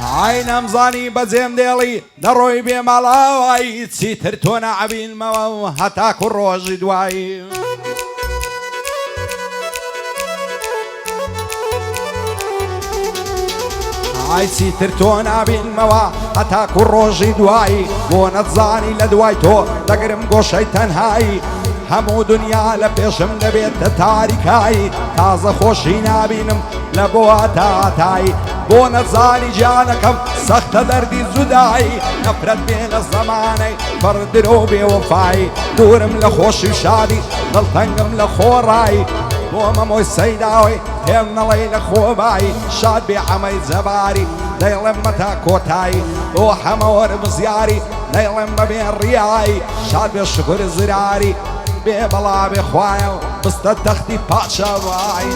عینم زانی بەجێم دێڵی دەڕۆی بێماڵاوایی چیتر تۆ نەعبینمەوە و هەتاکو ڕۆژی دوایی ئای چیتر تۆ نابینمەوە هەتاکو ڕۆژی دوایی بۆ نەتزانی لە دوای تۆ دەگرم گۆشەی تەنهایی هەموو دنیا لە پێشم دەبێتە تاریکایی تازە خۆشی نابینم لە بۆ هەتاتایی بۆ نەزانی گیانەکەم سەختە دەردی جودایی نەفرەت بێ لە زەمانەی بەڕدرۆ بێوەفایی دوورم لە خۆشی شادی دڵتەنگم لە خۆڕایی بۆ مەمۆی سەیداوەی پێم نەڵێی لە خۆبایی شاد بێ عەمەی جەباری دەیڵێم مەتا کۆتایی بۆ هەمەوەرم زیاری دەیڵێم بەبێ ڕیایی شاد بێ شکر زراری بێ بەڵا بێ خوایە و بستە تەختی پاچەوایی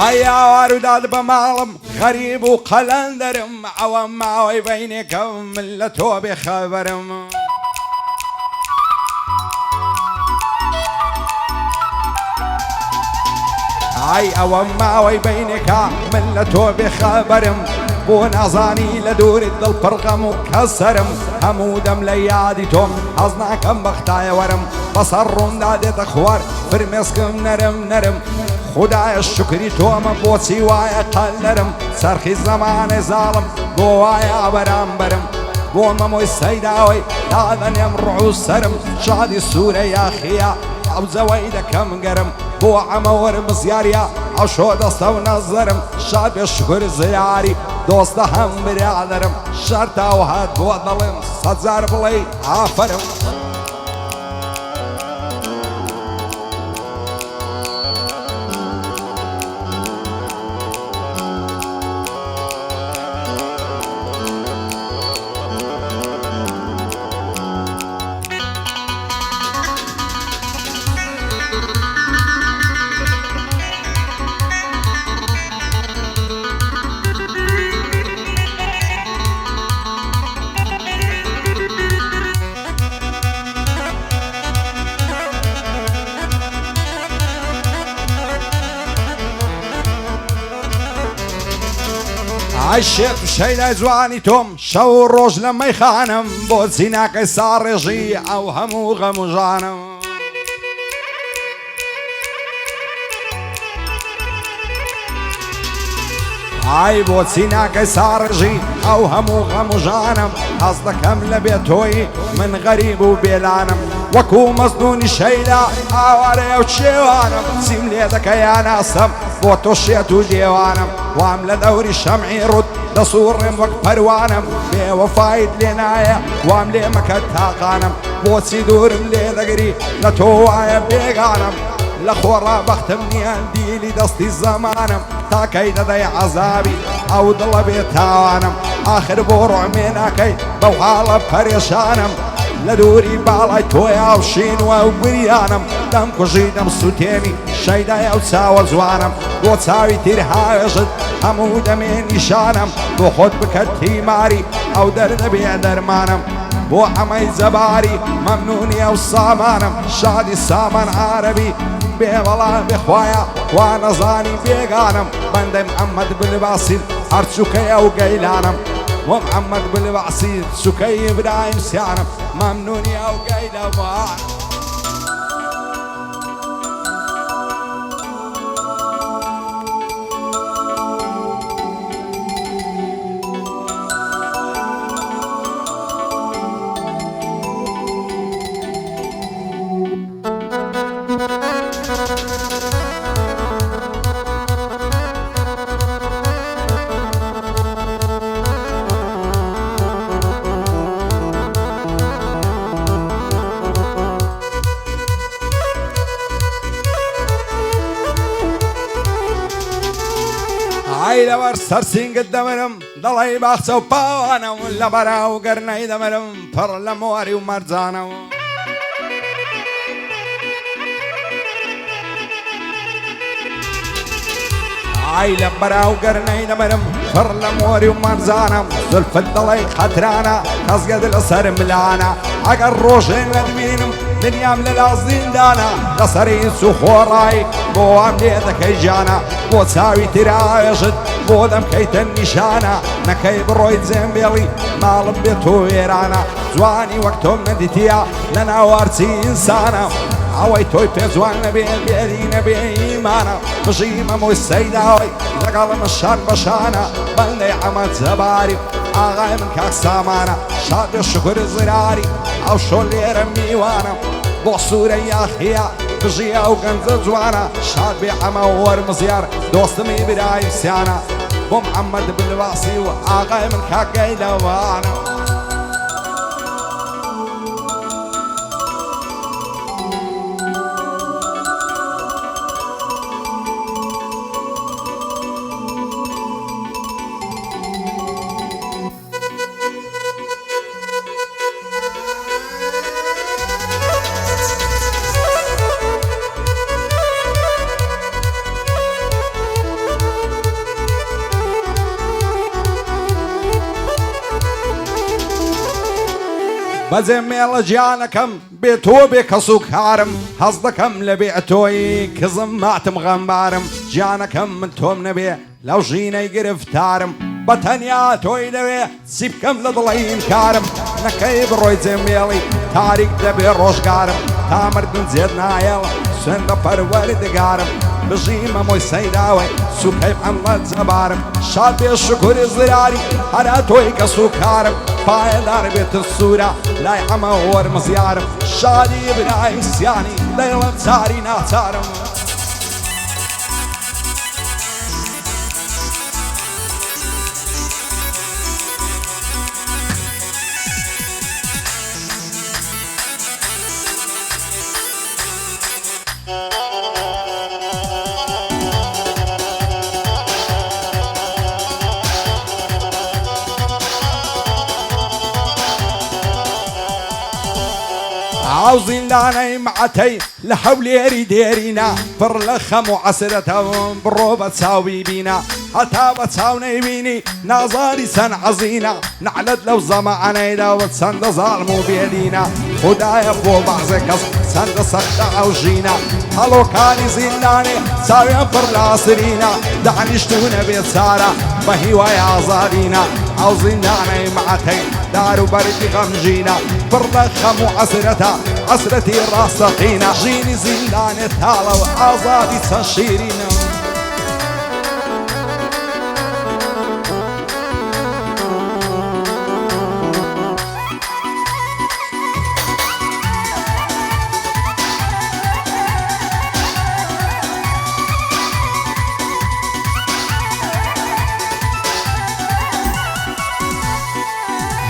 ئایا واروداد بە ماڵم غەریب و قەلەندەرم ئەوە ماوەی بەینێکەم من لە تۆ بێخەبەرم ئای ئەوە ماوەی بەینێکە من لە تۆ بێخەبەرم بۆ نازانی لە دوورت دڵ پڕغەم و کەسەرم هەموو دەم لە یادی تۆم حەز ناکەم بەختایەوەرم بەسەر ڕووندا دێتە خوار فرمێسکم نەرم نەرم خدایە شکری تۆمە بۆچی وایە قەلەرم سەرخی زەمانەی زاڵم بۆ وایە بەرامبەرم بۆ مەمۆی سەیداوەی دادەنێم ڕوو سەرم شادی سوورە یاخیە ئەو جەوەی دەکەم گەرم بۆ ئەمەوەرم زیاریە ئەو شۆ دەستە و نەزەرم شاد بێ شکر زیاری دۆستە هەم برادەرم شەرتاو هات بۆ دەڵێم سەد جار بڵێ ئافەرم ئای شێت و شەیدای جوانی تۆم شەو و ڕۆژ لە مەیخانم بۆچی ناکەی ساڕێژی ئەو هەموو غەم و ژانم ئای بۆچی ناکەی ساڕێژی ئەو هەموو غەم و ژانم حەز دەکەم لە بێت تۆی من غەریب و بێلانم وەکوو مەزنوونی شەیدا ئاوارەیە و چێوانم چیم لێ دەکە یاناسم بۆ تۆ شێت و دێوانم وام لە دەوری شەمعی ڕوت دەسوڕێم وەک پەروانم بێوەفایت لێ نایە وام لێ مەکە تاقانم بۆچی دوورم لێ دەگری لە تۆ وایە بێگانم لە خۆڕا بەختم نییە دیلی دەستی زەمانم تاکەی دەدەی عەزابی ئەو دڵە بێ تاوانم ئاخر بۆ ڕۆمێ ناکەی بەو حاڵە پەرێشانم لە دووری باڵای تۆیا و شینوە و بریانم دەم کوژی دەم سوتێنی شەیدای ئەو چاوە جوانم بۆ چاوی تیر هاوێژت هەموو دەمێ نیشانم بۆ خۆت بکەت تیماری ئەو دەردەبێ دەرمانم بۆ ئەمەی جەباری مەمنونی ئەو سامانم شادی سامان عارەبی بێوەڵا بێخوایە وا نەزانی بێگانم بەندەی محەممەد بنباسیر هەرچووکەی ئەو گەیلانم ومحمد بالبعصير سكي إبراهيم سيارم ممنوني أو قيلة وان ئەگەر سەرسینگت دەمرم دەڵێی باخچە و پاوانم لە بەراو گەرنەی دەمرم پڕ لە مۆری و مەرجانەوە ئای لە بەراو گەرنەی دەمرم پڕ لە مۆری و مەرجانم زولفت دەڵێی قەترانە کەسگەت لەسەر ملانە ئەگەر ڕۆژێن لەبینم دنیام لەلا زیندانە لەسەری سو خۆڕایی بۆ وام لێ دەکەی جانە بۆ چاوی تراوێژت بۆ دەمکەیتە نیشانە نەکەی بڕۆی جێمبێڵی ماڵم بێت تۆ وێرانە جوانی وەک تۆم نەدیتیە لە ناوارچی ئینسانە ئەوەی تۆی پێ جوان نەبێ بێری نەبێ ئیمانە بژی مەمۆی سەیداوەی لەگەڵمە شان بەشانە بەندەی ئەمە جەباری ئاغای من کاک سامانە شاد بێ شکر زراری ئەو شۆ لێرە میوانە بۆ سوورە یاخیە بژی ئەو گەنجە جوانە شاد بێ ئەمە وەرمزیار دۆستمی برای سیانە بۆ محەممەد بنواسی و ئاغای من کاکەی لەوانە بەجێ مێڵە گیانەکەم بێ تۆ بێ کەس و کارم هەز دەکەم لە بێ تۆی کزم ماتم غەمبارم گیانەکەم من تۆم نەبێ لەو ژینەی گرفتارم بە تەنیا تۆی لەوێ چی بکەم لە دڵی ئینکارم نەکەی بڕۆی جێ مێڵی تاریک دەبێ ڕۆژگارم تا مردن جێت نایەڵ سوێندە پەروەردگارم بژی مەمۆی سەیداوەی سوکەی محەممەد جەبارم شاد بێ شکوری زراری هەرا تۆی کەس و کارم پایەدار بێتە سوورە لای ئەمە وەرمزیارم شادی برای سیانی دەیڵم چاری ناچارم ئاو زیندانەی معەتەی لە حەولێری دێرینە پڕ لە خەم و عەسرەتەوم بڕۆ بە چاو بیبینە هەتا بە چاو نەیبینی نازاری چەند عەزینە نەعلەت لەو زەمانەیداوە چەندە زاڵم و بێدینە خودایە بۆ بەعزێ کەس چەندە سەختە ئەو ژینە هەڵۆکانی زیندانێ چاویان پڕ لە عەسرینە دانیشتوونە بێچارە بە هیوای ئازادینە ئەو زیندانەی معەتەی دار و بەرگی غەمژینە پڕ لە خەم و عەسرەتە عەسرەتی ڕاستەقینە ژینی زیندانێ تاڵە و ئازادی چەند شیرینە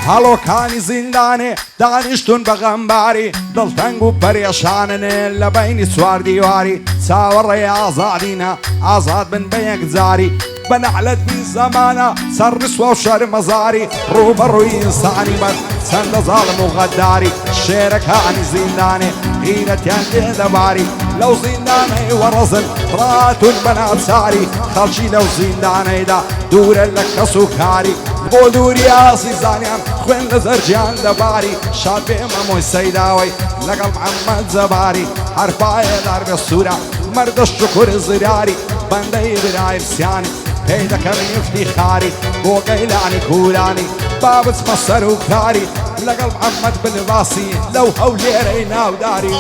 هەڵۆکانی زیندانێ دانیشتون بە غەمباری دڵتەنگ و پەرێشاننێ لە بەینی چوار دیواری چاوەڕێی ئازادینە ئازاد بن بە یەکجاری بە نەعلەتی زەمانە سەر ڕسوە و شەرمەزاری ڕوبەڕووی ئینسانی بەر چەندە زاڵم و غەداری شێرەکانی زیندانێ غیرەتیان لێ دەباری لەو زیندانەی وەڕەزن ڕاتون بە ناچاری خەڵکی لەو زیندانەیدا دوورە لە کەس و کاری بۆ دووری ئازیزانیان خوێن لە زەرجیان دەباری شاد بێ مەمۆی سەیداوەی لەگەڵ محەممەد جەباری هەرپایەدار بێ سوورە مەردە شکر زراری بەندەی برای سیانی پێی دەکەمی افتیخاری بۆ گەیلانی کوورانی با بچمە سەر و کاری لەگەڵ محەممەد بنواسی لەو هەولێرەی ناوداری